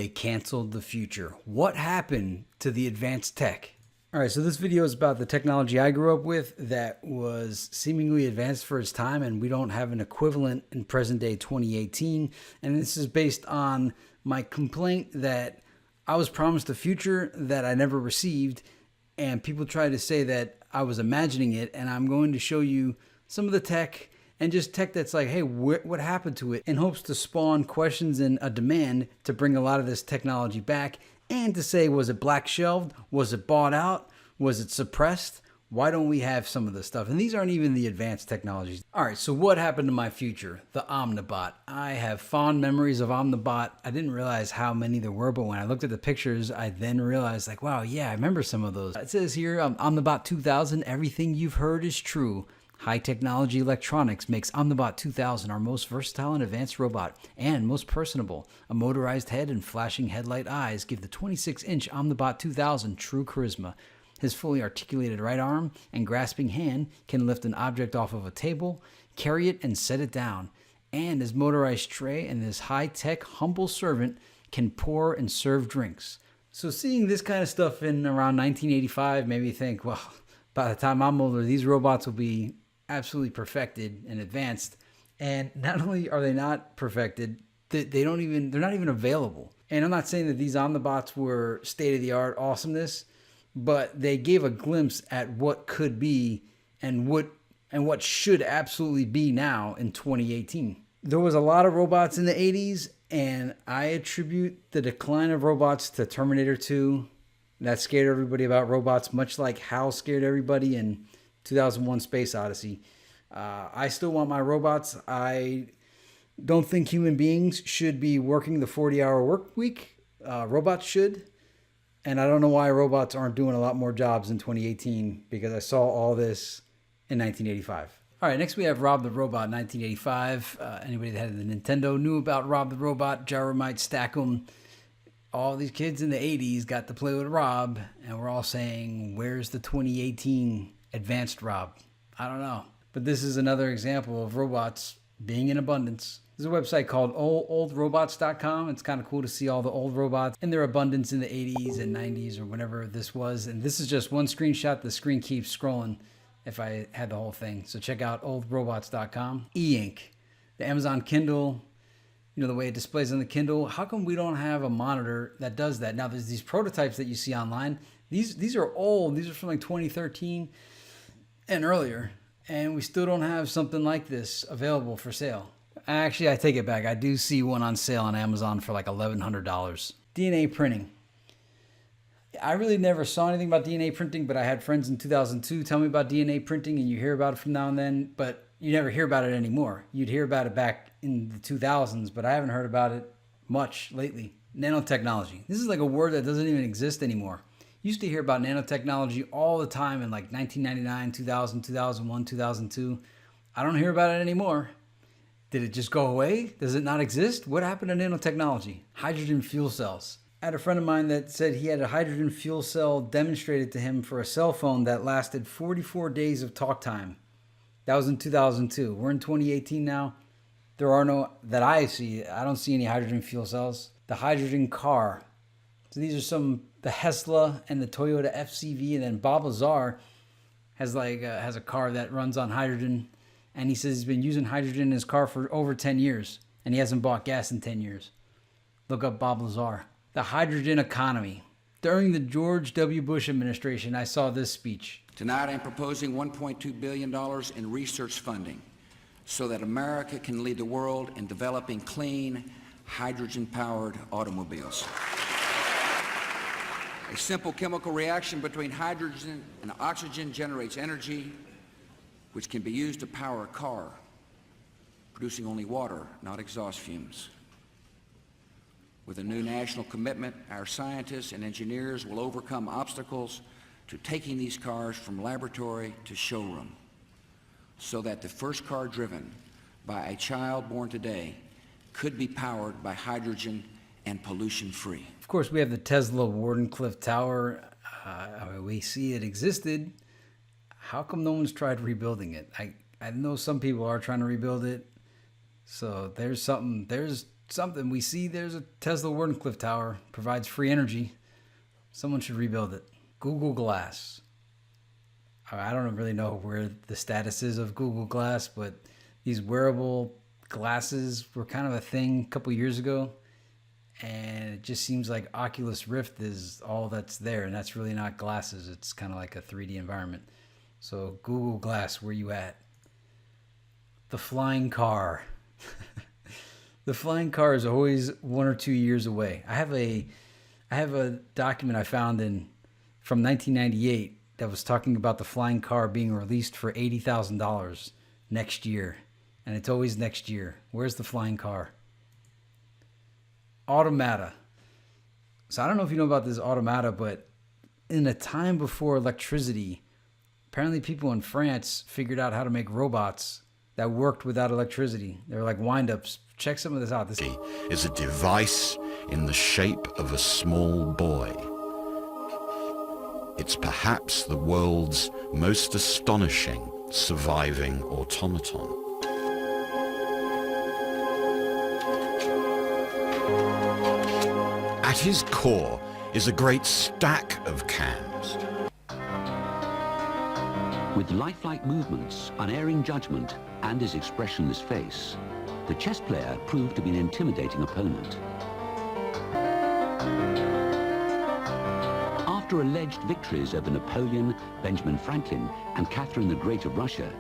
They canceled the future. What happened to the advanced tech? All right, so this video is about the technology I grew up with that was seemingly advanced for its time, and we don't have an equivalent in present day 2018. And this is based on my complaint that I was promised a future that I never received, and people try to say that I was imagining it, and I'm going to show you some of the tech and just tech that's like, hey, what happened to it, in hopes to spawn questions and a demand to bring a lot of this technology back, and to say, was it black shelved? Was it bought out? Was it suppressed? Why don't we have some of this stuff? And these aren't even the advanced technologies. All right, so what happened to my future? The Omnibot. I have fond memories of Omnibot. I didn't realize how many there were, but when I looked at the pictures, I then realized, like, wow, yeah, I remember some of those. It says here, Omnibot 2000, everything you've heard is true. High technology electronics makes Omnibot 2000 our most versatile and advanced robot, and most personable. A motorized head and flashing headlight eyes give the 26-inch Omnibot 2000 true charisma. His fully articulated right arm and grasping hand can lift an object off of a table, carry it, and set it down. And his motorized tray and his high-tech humble servant can pour and serve drinks. So seeing this kind of stuff in around 1985 made me think, well, by the time I'm older, these robots will be absolutely perfected and advanced. And not only are they not perfected, they're not even available. And I'm not saying that these Omnibots were state-of-the-art awesomeness, but they gave a glimpse at what could be and what should absolutely be now in 2018. There was a lot of robots in the 80s, and I attribute the decline of robots to Terminator 2. That scared everybody about robots, much like HAL scared everybody in 2001 Space Odyssey. I still want my robots. I don't think human beings should be working the 40-hour work week. Robots should. And I don't know why robots aren't doing a lot more jobs in 2018, because I saw all this in 1985. All right, next we have Rob the Robot, 1985. Anybody that had the Nintendo knew about Rob the Robot, Gyromite, Stack'em. All these kids in the 80s got to play with Rob, and we're all saying, where's the 2018 advanced Rob? I don't know. But this is another example of robots being in abundance. There's a website called oldrobots.com. It's kind of cool to see all the old robots in their abundance in the 80s and 90s or whenever this was. And this is just one screenshot. The screen keeps scrolling if I had the whole thing. So check out oldrobots.com. E-Ink, the Amazon Kindle, you know, the way it displays on the Kindle. How come we don't have a monitor that does that? Now, there's these prototypes that you see online. These are old. These are from like 2013 and earlier. And we still don't have something like this available for sale. Actually, I take it back. I do see one on sale on Amazon for like $1,100. DNA printing. I really never saw anything about DNA printing, but I had friends in 2002 tell me about DNA printing, and you hear about it from now and then, but you never hear about it anymore. You'd hear about it back in the 2000s, but I haven't heard about it much lately. Nanotechnology. This is like a word that doesn't even exist anymore. Used to hear about nanotechnology all the time in like 1999, 2000, 2001, 2002. I don't hear about it anymore. Did it just go away? Does it not exist? What happened to nanotechnology? Hydrogen fuel cells. I had a friend of mine that said he had a hydrogen fuel cell demonstrated to him for a cell phone that lasted 44 days of talk time. That was in 2002. We're in 2018 now. There are no, that I see, I don't see any hydrogen fuel cells. The hydrogen car. So these are the Tesla and the Toyota FCV, and then Bob Lazar has a car that runs on hydrogen. And he says he's been using hydrogen in his car for over 10 years. And he hasn't bought gas in 10 years. Look up Bob Lazar. The hydrogen economy. During the George W. Bush administration, I saw this speech. Tonight I'm proposing $1.2 billion in research funding so that America can lead the world in developing clean, hydrogen-powered automobiles. A simple chemical reaction between hydrogen and oxygen generates energy, which can be used to power a car, producing only water, not exhaust fumes. With a new national commitment, our scientists and engineers will overcome obstacles to taking these cars from laboratory to showroom, so that the first car driven by a child born today could be powered by hydrogen and pollution-free. Of course, we have the Tesla Wardenclyffe Tower. We see it existed. How come no one's tried rebuilding it? I know some people are trying to rebuild it. So there's something. We see there's a Tesla Wardenclyffe tower, provides free energy. Someone should rebuild it. Google Glass. I don't really know where the status is of Google Glass, but these wearable glasses were kind of a thing a couple years ago. And it just seems like Oculus Rift is all that's there. And that's really not glasses. It's kind of like a 3D environment. So Google Glass, where you at? The flying car. The flying car is always 1 or 2 years away. I have a document I found from 1998 that was talking about the flying car being released for $80,000 next year. And it's always next year. Where's the flying car? Automata. So I don't know if you know about this Automata, but in a time before electricity, apparently people in France figured out how to make robots that worked without electricity. They were like wind-ups. Check some of this out. This is a device in the shape of a small boy. It's perhaps the world's most astonishing surviving automaton. At his core is a great stack of cams. With lifelike movements, unerring judgment, and his expressionless face, the chess player proved to be an intimidating opponent. After alleged victories over Napoleon, Benjamin Franklin, and Catherine the Great of Russia,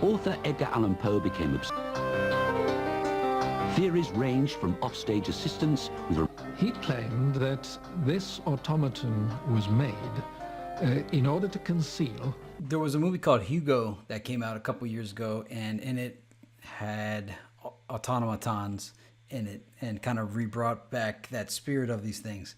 author Edgar Allan Poe became obsessed. Theories ranged from offstage assistance with... He claimed that this automaton was made in order to conceal... There was a movie called Hugo that came out a couple years ago, and in it had automatons in it and kind of rebrought back that spirit of these things.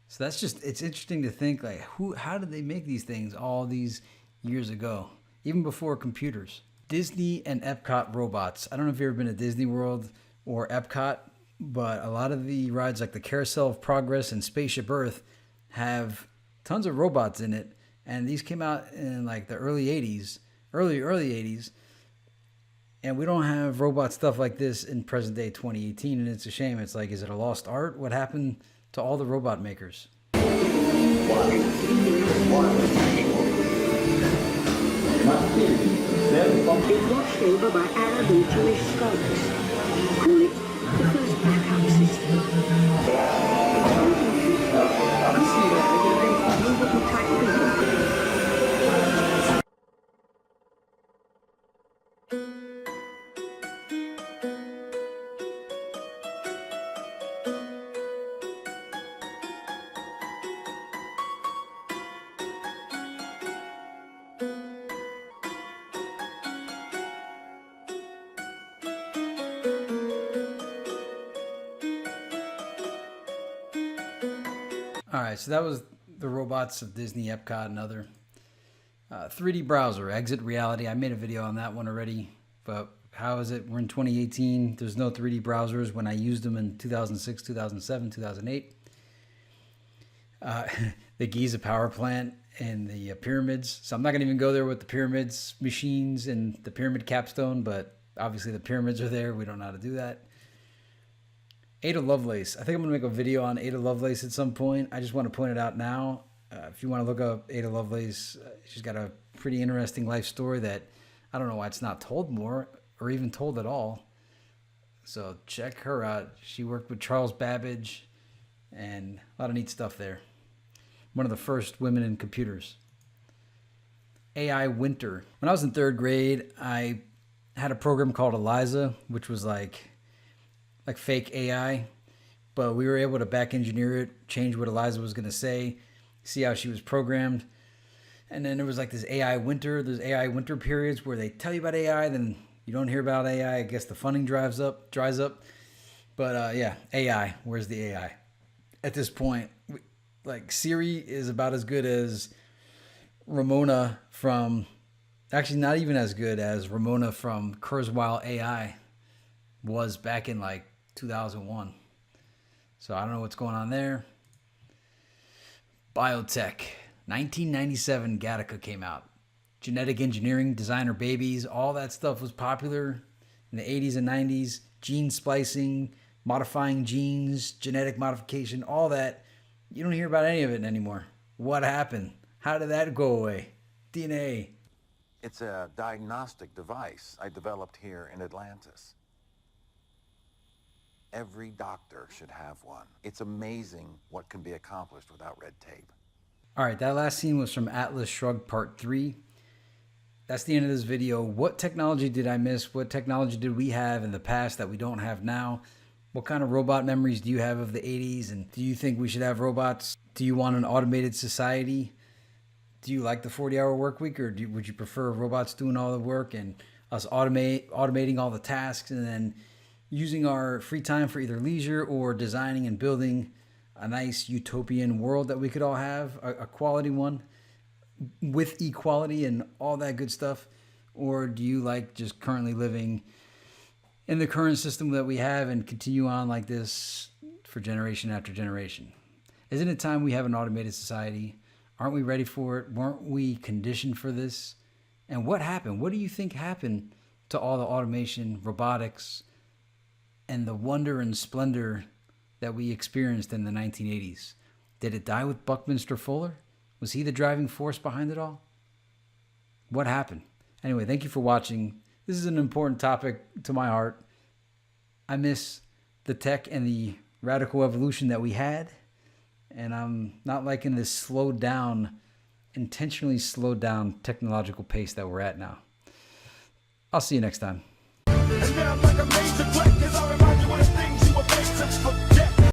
So that's just, it's interesting to think, like, how did they make these things all these years ago, even before computers? Disney and Epcot robots. I don't know if you've ever been to Disney World or Epcot, but a lot of the rides like the Carousel of Progress and Spaceship Earth have tons of robots in it. And these came out in like the early 80s, early 80s. And we don't have robot stuff like this in present day 2018. And it's a shame. It's like, is it a lost art? What happened to all the robot makers? It washed over by Arab and Jewish scholars. Call it the first backup system. All right, so that was the robots of Disney, Epcot, and other. 3D browser, Exit Reality. I made a video on that one already, but how is it? We're in 2018. There's no 3D browsers when I used them in 2006, 2007, 2008. The Giza power plant and the pyramids. So I'm not going to even go there with the pyramids machines and the pyramid capstone, but obviously the pyramids are there. We don't know how to do that. Ada Lovelace. I think I'm going to make a video on Ada Lovelace at some point. I just want to point it out now. If you want to look up Ada Lovelace, she's got a pretty interesting life story that I don't know why it's not told more or even told at all. So check her out. She worked with Charles Babbage and a lot of neat stuff there. One of the first women in computers. AI Winter. When I was in 3rd grade, I had a program called Eliza, which was like fake AI, but we were able to back engineer it, change what Eliza was going to say, see how she was programmed. And then there was like this AI winter. There's AI winter periods where they tell you about AI, then you don't hear about AI. I guess the funding dries up. But yeah, AI. Where's the AI? At this point, like Siri is about as good as Ramona from, actually not even as good as Ramona from Kurzweil AI was back in like 2001. So I don't know what's going on there. Biotech. 1997 Gattaca came out. Genetic engineering, designer babies, all that stuff was popular in the 80s and 90s. Gene splicing, modifying genes, genetic modification, all that. You don't hear about any of it anymore. What happened? How did that go away? DNA. It's a diagnostic device I developed here in Atlantis. Every doctor should have one. It's amazing what can be accomplished without red tape. All right, that last scene was from Atlas Shrugged Part 3. That's the end of this video. What technology did I miss? What technology did we have in the past that we don't have now? What kind of robot memories do you have of the 80s? And do you think we should have robots? Do you want an automated society? Do you like the 40-hour work week, or would you prefer robots doing all the work and us automating all the tasks and then using our free time for either leisure or designing and building a nice utopian world that we could all have, a quality one with equality and all that good stuff? Or do you like just currently living in the current system that we have and continue on like this for generation after generation? Isn't it time we have an automated society? Aren't we ready for it? Weren't we conditioned for this? And what happened? What do you think happened to all the automation, robotics, and the wonder and splendor that we experienced in the 1980s? Did it die with Buckminster Fuller? Was he the driving force behind it all? What happened? Anyway, thank you for watching. This is an important topic to my heart. I miss the tech and the radical evolution that we had. And I'm not liking this slowed down, intentionally slowed down technological pace that we're at now. I'll see you next time. And now I'm like a major break, 'cause I remind you of the things you were facing.